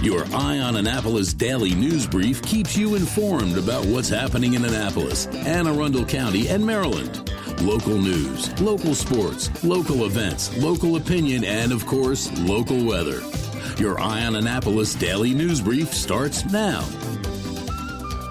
Your Eye on Annapolis daily news brief keeps you informed about what's happening in Annapolis, Anne Arundel County, and Maryland. Local news, local sports, local events, local opinion, and, of course, local weather. Your Eye on Annapolis daily news brief starts now.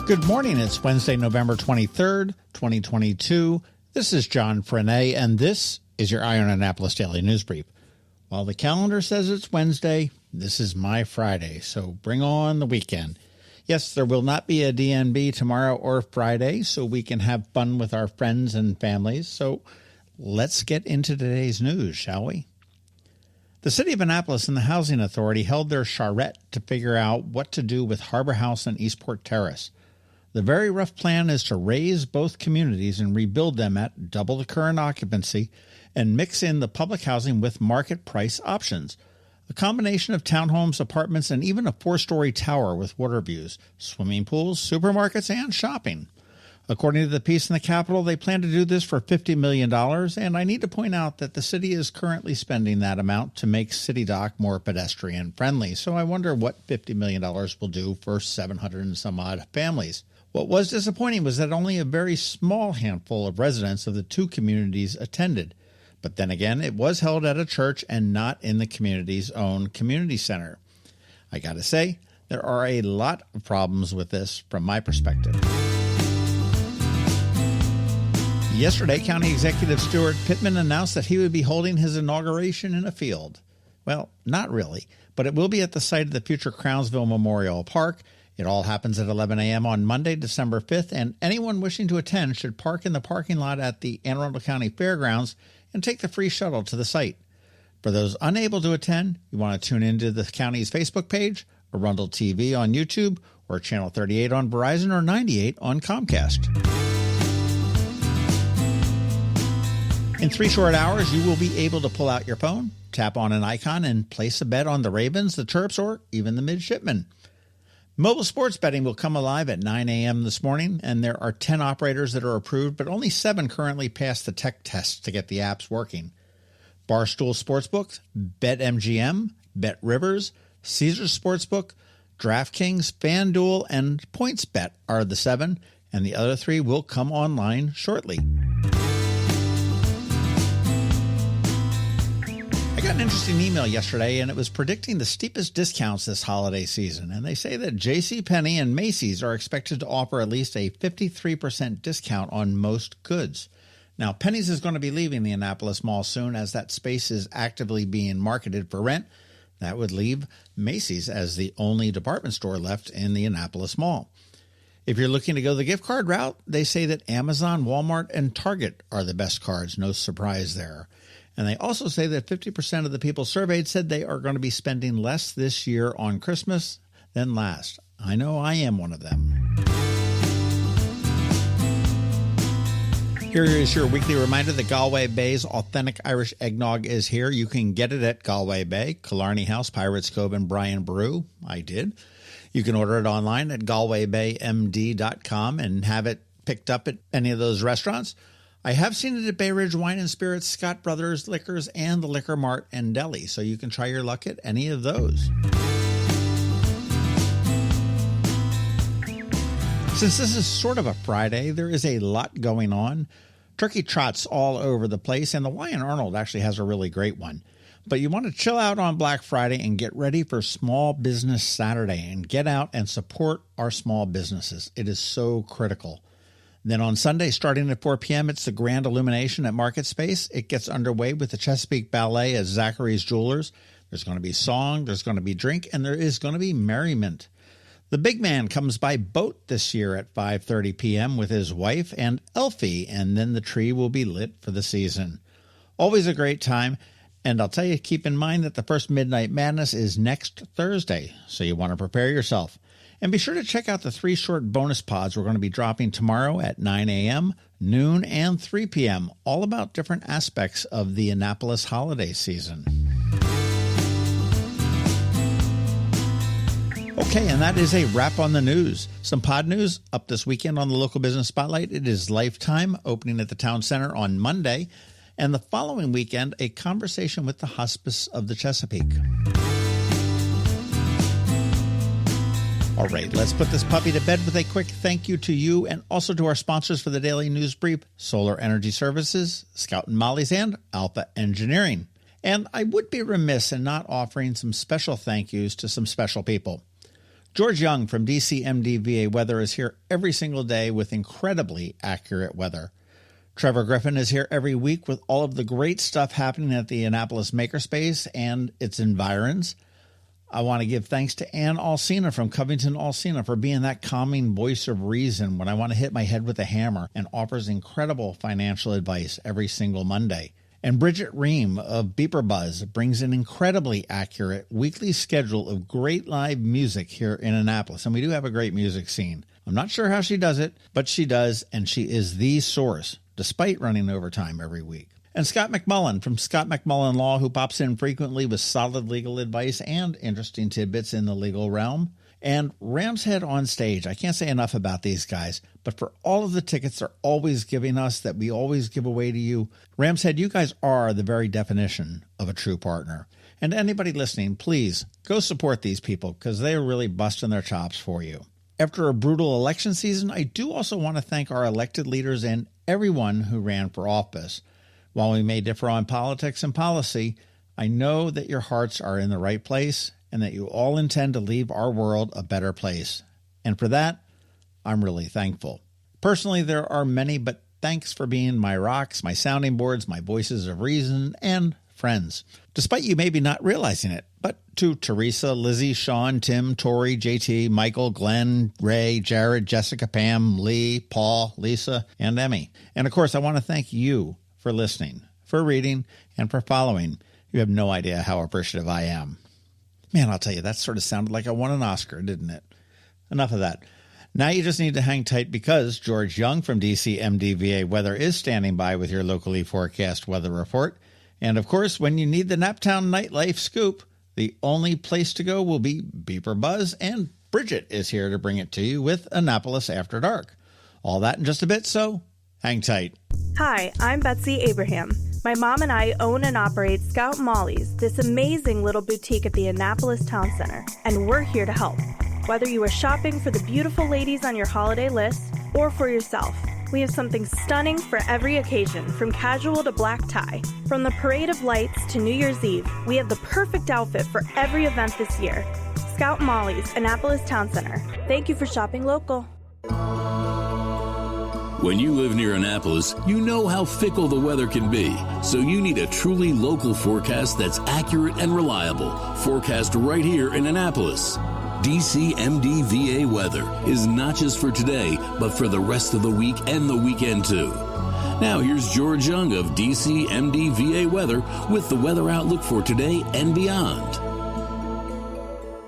Good morning. It's Wednesday, November 23rd, 2022. This is John Frenaye, and this is your Eye on Annapolis daily news brief. While the calendar says it's Wednesday, this is my Friday, so bring on the weekend. Yes, there will not be a DNB tomorrow or Friday, so we can have fun with our friends and families. So let's get into today's news, shall we? The City of Annapolis and the Housing Authority held their charrette to figure out what to do with Harbor House and Eastport Terrace. The very rough plan is to raze both communities and rebuild them at double the current occupancy and mix in the public housing with market price options. A combination of townhomes, apartments, and even a 4-story tower with water views, swimming pools, supermarkets, and shopping. According to the piece in the Capitol, they plan to do this for $50 million, and I need to point out that the city is currently spending that amount to make City Dock more pedestrian-friendly, so I wonder what $50 million will do for 700 and some odd families. What was disappointing was that only a very small handful of residents of the two communities attended. But then again, it was held at a church and not in the community's own community center. I gotta say, there are a lot of problems with this from my perspective. Yesterday, County Executive Stuart Pittman announced that he would be holding his inauguration in a field. Well, not really, but it will be at the site of the future Crownsville Memorial Park. It all happens at 11 a.m. on Monday, December 5th, and anyone wishing to attend should park in the parking lot at the Anne Arundel County Fairgrounds and take the free shuttle to the site. For those unable to attend, you want to tune into the county's Facebook page, Arundel TV on YouTube, or Channel 38 on Verizon or 98 on Comcast. In 3 short hours, you will be able to pull out your phone, tap on an icon, and place a bet on the Ravens, the Terps, or even the Midshipmen. Mobile sports betting will come alive at 9 a.m. this morning, and there are 10 operators that are approved, but only 7 currently passed the tech test to get the apps working. Barstool Sportsbook, BetMGM, BetRivers, Caesars Sportsbook, DraftKings, FanDuel, and PointsBet are the 7, and the other 3 will come online shortly. I got an interesting email yesterday, and it was predicting the steepest discounts this holiday season. And they say that JCPenney and Macy's are expected to offer at least a 53% discount on most goods. Now, Penny's is going to be leaving the Annapolis Mall soon, as that space is actively being marketed for rent. That would leave Macy's as the only department store left in the Annapolis Mall. If you're looking to go the gift card route, they say that Amazon, Walmart, and Target are the best cards. No surprise there. And they also say that 50% of the people surveyed said they are going to be spending less this year on Christmas than last. I know I am one of them. Here is your weekly reminder that Galway Bay's authentic Irish eggnog is here. You can get it at Galway Bay, Killarney House, Pirates Cove, and Brian Brew. I did. You can order it online at galwaybaymd.com and have it picked up at any of those restaurants. I have seen it at Bay Ridge Wine and Spirits, Scott Brothers Liquors, and the Liquor Mart and Deli, so you can try your luck at any of those. Since this is sort of a Friday, there is a lot going on. Turkey trots all over the place, and the Y in Arnold actually has a really great one. But you want to chill out on Black Friday and get ready for Small Business Saturday and get out and support our small businesses. It is so critical. Then on Sunday, starting at 4 p.m., it's the Grand Illumination at Market Space. It gets underway with the Chesapeake Ballet at Zachary's Jewelers. There's going to be song, there's going to be drink, and there is going to be merriment. The big man comes by boat this year at 5:30 p.m. with his wife and Elfie, and then the tree will be lit for the season. Always a great time, and I'll tell you, keep in mind that the first Midnight Madness is next Thursday, so you want to prepare yourself. And be sure to check out the 3 short bonus pods we're going to be dropping tomorrow at 9 a.m., noon, and 3 p.m., all about different aspects of the Annapolis holiday season. Okay, and that is a wrap on the news. Some pod news up this weekend on the Local Business Spotlight. It is Lifetime, opening at the Town Center on Monday. And the following weekend, a conversation with the Hospice of the Chesapeake. All right, let's put this puppy to bed with a quick thank you to you and also to our sponsors for the Daily News Brief, Solar Energy Services, Scout and Molly's, and Alpha Engineering. And I would be remiss in not offering some special thank yous to some special people. George Young from DCMDVA Weather is here every single day with incredibly accurate weather. Trevor Griffin is here every week with all of the great stuff happening at the Annapolis Makerspace and its environs. I want to give thanks to Ann Alsina from Covington Alsina for being that calming voice of reason when I want to hit my head with a hammer, and offers incredible financial advice every single Monday. And Bridget Ream of BeeprBuzz brings an incredibly accurate weekly schedule of great live music here in Annapolis. And we do have a great music scene. I'm not sure how she does it, but she does, and she is the source, despite running overtime every week. And Scott McMullen from Scott McMullen Law, who pops in frequently with solid legal advice and interesting tidbits in the legal realm. And Ram's Head on Stage. I can't say enough about these guys, but for all of the tickets they're always giving us that we always give away to you, Ram's Head, you guys are the very definition of a true partner. And anybody listening, please go support these people because they are really busting their chops for you. After a brutal election season, I do also want to thank our elected leaders and everyone who ran for office. While we may differ on politics and policy, I know that your hearts are in the right place and that you all intend to leave our world a better place. And for that, I'm really thankful. Personally, there are many, but thanks for being my rocks, my sounding boards, my voices of reason, and friends. Despite you maybe not realizing it, but to Teresa, Lizzie, Sean, Tim, Tori, JT, Michael, Glenn, Ray, Jared, Jessica, Pam, Lee, Paul, Lisa, and Emmy. And of course, I want to thank you for listening, for reading, and for following. You have no idea how appreciative I am. Man, I'll tell you, that sort of sounded like I won an Oscar, didn't it? Enough of that. Now you just need to hang tight because George Young from DCMDVA Weather is standing by with your locally forecast weather report. And of course, when you need the Naptown nightlife scoop, the only place to go will be BeeprBuzz, and Bridget is here to bring it to you with Annapolis After Dark. All that in just a bit, so hang tight. Hi, I'm Betsy Abraham. My mom and I own and operate Scout Molly's, this amazing little boutique at the Annapolis Town Center, and we're here to help. Whether you are shopping for the beautiful ladies on your holiday list or for yourself, we have something stunning for every occasion, from casual to black tie. From the Parade of Lights to New Year's Eve, we have the perfect outfit for every event this year. Scout Molly's, Annapolis Town Center. Thank you for shopping local. When you live near Annapolis, you know how fickle the weather can be. So you need a truly local forecast that's accurate and reliable. Forecast right here in Annapolis. DCMDVA Weather is not just for today, but for the rest of the week and the weekend too. Now here's George Young of DCMDVA Weather with the weather outlook for today and beyond.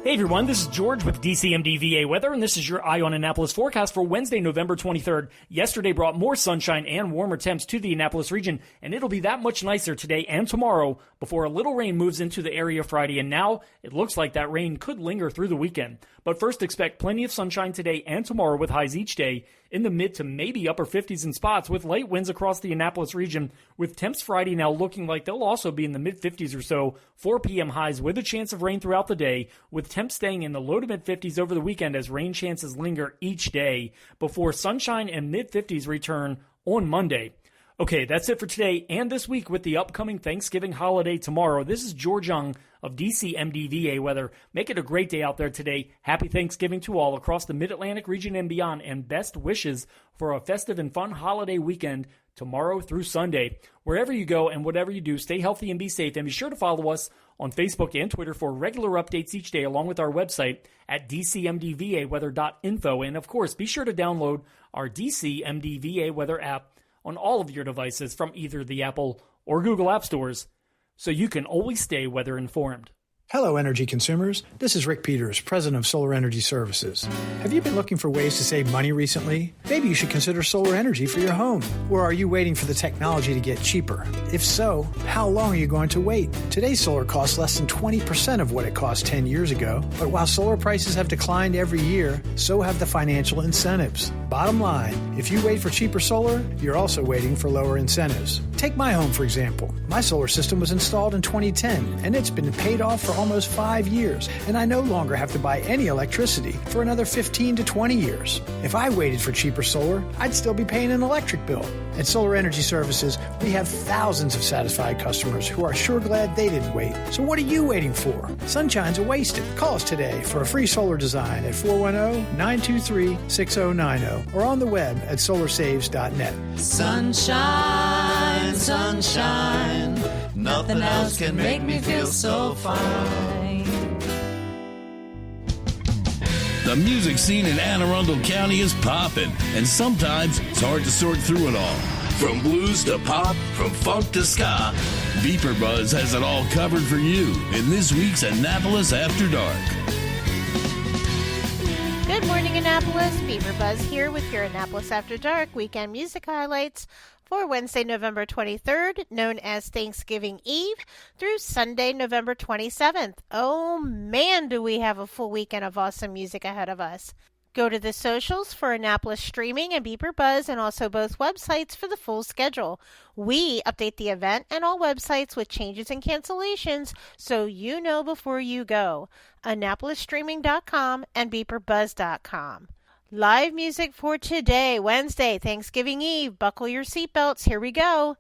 Hey everyone, this is George with DCMDVA Weather, and this is your Eye on Annapolis forecast for Wednesday, November 23rd. Yesterday brought more sunshine and warmer temps to the Annapolis region, and it'll be that much nicer today and tomorrow before a little rain moves into the area Friday, and now it looks like that rain could linger through the weekend. But first, expect plenty of sunshine today and tomorrow with highs each day in the mid to maybe upper 50s in spots with light winds across the Annapolis region, with temps Friday now looking like they'll also be in the mid 50s or so, 4 p.m. highs with a chance of rain throughout the day, with temps staying in the low to mid 50s over the weekend as rain chances linger each day before sunshine and mid 50s return on Monday. Okay, that's it for today and this week with the upcoming Thanksgiving holiday tomorrow. This is George Young of DCMDVA Weather. Make it a great day out there today. Happy Thanksgiving to all across the Mid-Atlantic region and beyond, and best wishes for a festive and fun holiday weekend tomorrow through Sunday. Wherever you go and whatever you do, stay healthy and be safe, and be sure to follow us on Facebook and Twitter for regular updates each day, along with our website at dcmdvaweather.info. And of course, be sure to download our DCMDVA Weather app on all of your devices from either the Apple or Google App Stores, so you can always stay weather informed. Hello, energy consumers. This is Rick Peters, president of Solar Energy Services. Have you been looking for ways to save money recently? Maybe you should consider solar energy for your home. Or are you waiting for the technology to get cheaper? If so, how long are you going to wait? Today's solar costs less than 20% of what it cost 10 years ago. But while solar prices have declined every year, so have the financial incentives. Bottom line, if you wait for cheaper solar, you're also waiting for lower incentives. Take my home, for example. My solar system was installed in 2010, and it's been paid off for almost 5 years, and I no longer have to buy any electricity for another 15 to 20 years. If I waited for cheaper solar, I'd still be paying an electric bill. At Solar Energy Services, we have thousands of satisfied customers who are sure glad they didn't wait. So what are you waiting for? Sunshine's a wasted. Call us today for a free solar design at 410-923-6090 or on the web at solarsaves.net. Sunshine, sunshine, nothing else can make me feel so fine. The music scene in Anne Arundel County is popping, and sometimes it's hard to sort through it all. From blues to pop, from funk to ska, BeeprBuzz has it all covered for you in this week's Annapolis After Dark. Good morning, Annapolis. BeeprBuzz here with your Annapolis After Dark weekend music highlights for Wednesday, November 23rd, known as Thanksgiving Eve, through Sunday, November 27th. Oh man, do we have a full weekend of awesome music ahead of us. Go to the socials for Annapolis Streaming and BeeprBuzz, and also both websites for the full schedule. We update the event and all websites with changes and cancellations, so you know before you go. AnnapolisStreaming.com and BeeprBuzz.com. Live music for today, Wednesday, Thanksgiving Eve. Buckle your seatbelts. Here we go.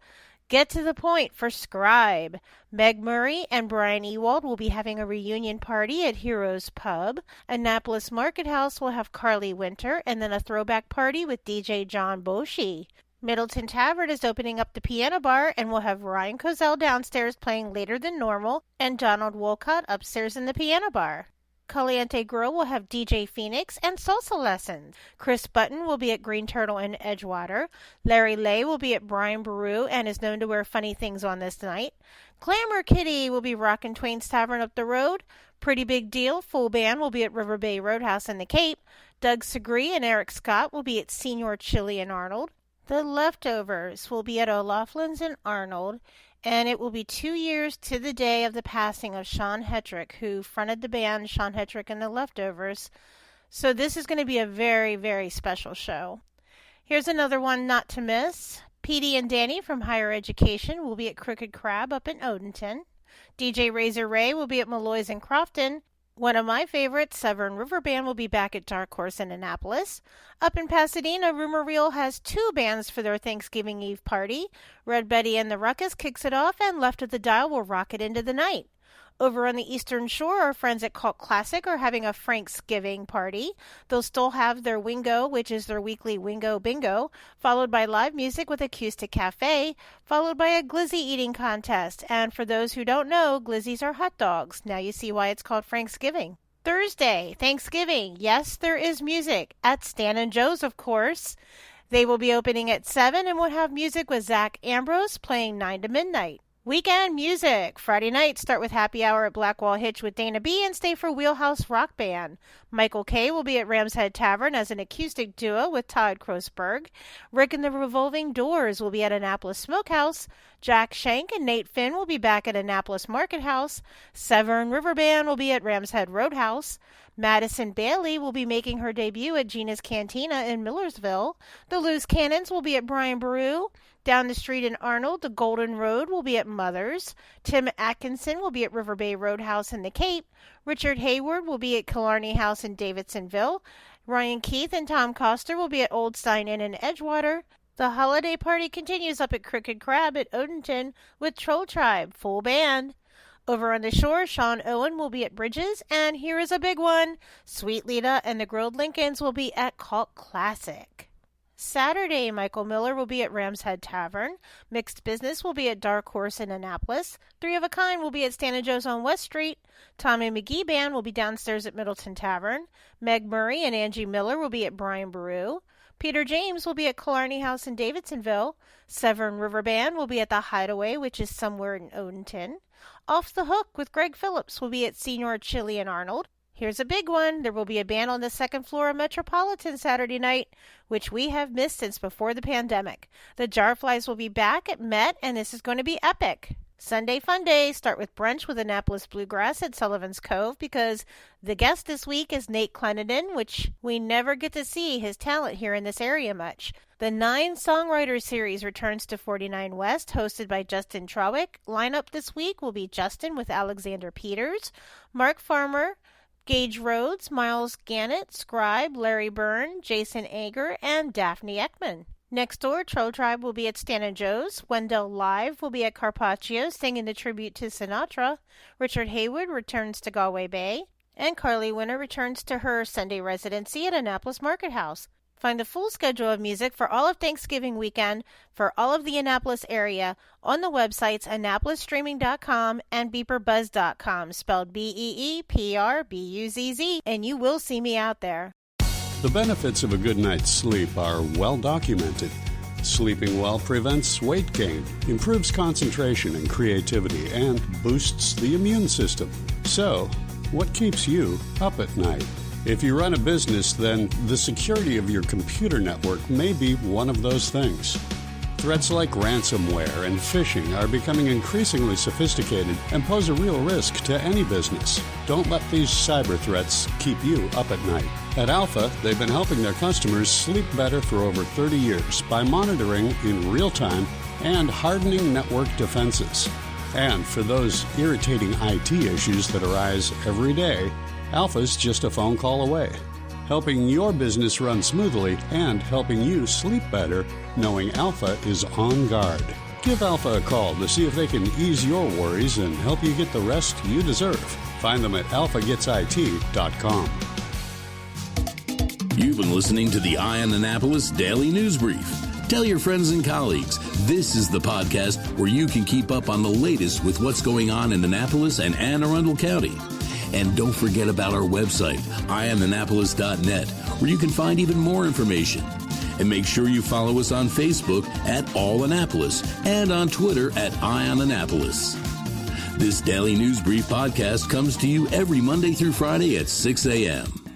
Get to the Point for Scribe. Meg Murray and Brian Ewald will be having a reunion party at Heroes Pub. Annapolis Market House will have Carly Winter, and then a throwback party with DJ John Boshi. Middleton Tavern is opening up the piano bar and will have Ryan Cozell downstairs playing later than normal and Donald Wolcott upstairs in the piano bar. Caliente Grill will have DJ Phoenix and salsa lessons. Chris Button will be at Green Turtle in Edgewater. Larry Lay will be at Brian Baru and is known to wear funny things on this night. Glamour Kitty will be rockin' Twain's Tavern up the road. Pretty Big Deal full band will be at River Bay Roadhouse in the Cape. Doug Segree and Eric Scott will be at Senior Chili in Arnold. The Leftovers will be at O'Loughlin's in Arnold. And it will be 2 years to the day of the passing of Sean Hetrick, who fronted the band Sean Hetrick and the Leftovers. So this is going to be a very, very special show. Here's another one not to miss. Petey and Danny from Higher Education will be at Crooked Crab up in Odenton. DJ Razor Ray will be at Malloy's in Crofton. One of my favorites, Severn River Band, will be back at Dark Horse in Annapolis. Up in Pasadena, Rumor Reel has 2 bands for their Thanksgiving Eve party. Red Betty and the Ruckus kicks it off, and Left of the Dial will rock it into the night. Over on the Eastern Shore, our friends at Cult Classic are having a Franksgiving party. They'll still have their Wingo, which is their weekly Wingo Bingo, followed by live music with Acoustic Cafe, followed by a glizzy eating contest. And for those who don't know, glizzies are hot dogs. Now you see why it's called Franksgiving. Thursday, Thanksgiving. Yes, there is music at Stan and Joe's, of course. They will be opening at 7 and will have music with Zach Ambrose playing 9 to midnight. Weekend music. Friday night, start with Happy Hour at Blackwall Hitch with Dana B and stay for Wheelhouse Rock Band. Michael K. will be at Ram's Head Tavern as an acoustic duo with Todd Kroosberg. Rick and the Revolving Doors will be at Annapolis Smokehouse. Jack Shank and Nate Finn will be back at Annapolis Market House. Severn River Band will be at Ram's Head Roadhouse. Madison Bailey will be making her debut at Gina's Cantina in Millersville. The Loose Cannons will be at Brian Baru. Down the street in Arnold, the Golden Road will be at Mother's. Tim Atkinson will be at River Bay Roadhouse in the Cape. Richard Hayward will be at Killarney House in Davidsonville. Ryan Keith and Tom Coster will be at Old Stein Inn in Edgewater. The holiday party continues up at Crooked Crab at Odenton with Troll Tribe, full band. Over on the shore, Sean Owen will be at Bridges, and here is a big one. Sweet Lita and the Grilled Lincolns will be at Cult Classic. Saturday, Michael Miller will be at Ram's Head Tavern. Mixed Business will be at Dark Horse in Annapolis. 3 of a Kind will be at Stan and Joe's on West Street. Tommy McGee Band will be downstairs at Middleton Tavern. Meg Murray and Angie Miller will be at Brian Baru. Peter James will be at Killarney House in Davidsonville. Severn River Band will be at the Hideaway, which is somewhere in Odenton. Off the Hook with Greg Phillips will be at Senior Chili in Arnold. Here's a big one. There will be a band on the second floor of Metropolitan Saturday night, which we have missed since before the pandemic. The Jarflies will be back at Met, and this is going to be epic. Sunday Fun Day. Start with brunch with Annapolis Bluegrass at Sullivan's Cove because the guest this week is Nate Clenenden, which we never get to see his talent here in this area much. The 9 Songwriters Series returns to 49 West, hosted by Justin Trawick. Lineup this week will be Justin with Alexander Peters, Mark Farmer, Gage Rhodes, Miles Gannett, Scribe, Larry Byrne, Jason Ager, and Daphne Ekman. Next door, Troll Tribe will be at Stan & Joe's. Wendell Live will be at Carpaccio singing the tribute to Sinatra. Richard Haywood returns to Galway Bay. And Carly Winter returns to her Sunday residency at Annapolis Market House. Find the full schedule of music for all of Thanksgiving weekend for all of the Annapolis area on the websites AnnapolisStreaming.com and BeeprBuzz.com, spelled BeeprBuzz, and you will see me out there. The benefits of a good night's sleep are well documented. Sleeping well prevents weight gain, improves concentration and creativity, and boosts the immune system. So, what keeps you up at night? If you run a business, then the security of your computer network may be one of those things. Threats like ransomware and phishing are becoming increasingly sophisticated and pose a real risk to any business. Don't let these cyber threats keep you up at night. At Alpha, they've been helping their customers sleep better for over 30 years by monitoring in real time and hardening network defenses. And for those irritating IT issues that arise every day, Alpha's just a phone call away, helping your business run smoothly and helping you sleep better, knowing Alpha is on guard. Give Alpha a call to see if they can ease your worries and help you get the rest you deserve. Find them at alphagetsit.com. You've been listening to the Eye on Annapolis Daily News Brief. Tell your friends and colleagues, this is the podcast where you can keep up on the latest with what's going on in Annapolis and Anne Arundel County. And don't forget about our website, eyeonannapolis.net, where you can find even more information. And make sure you follow us on Facebook at All Annapolis and on Twitter at Eye on Annapolis. This Daily News Brief podcast comes to you every Monday through Friday at 6 a.m.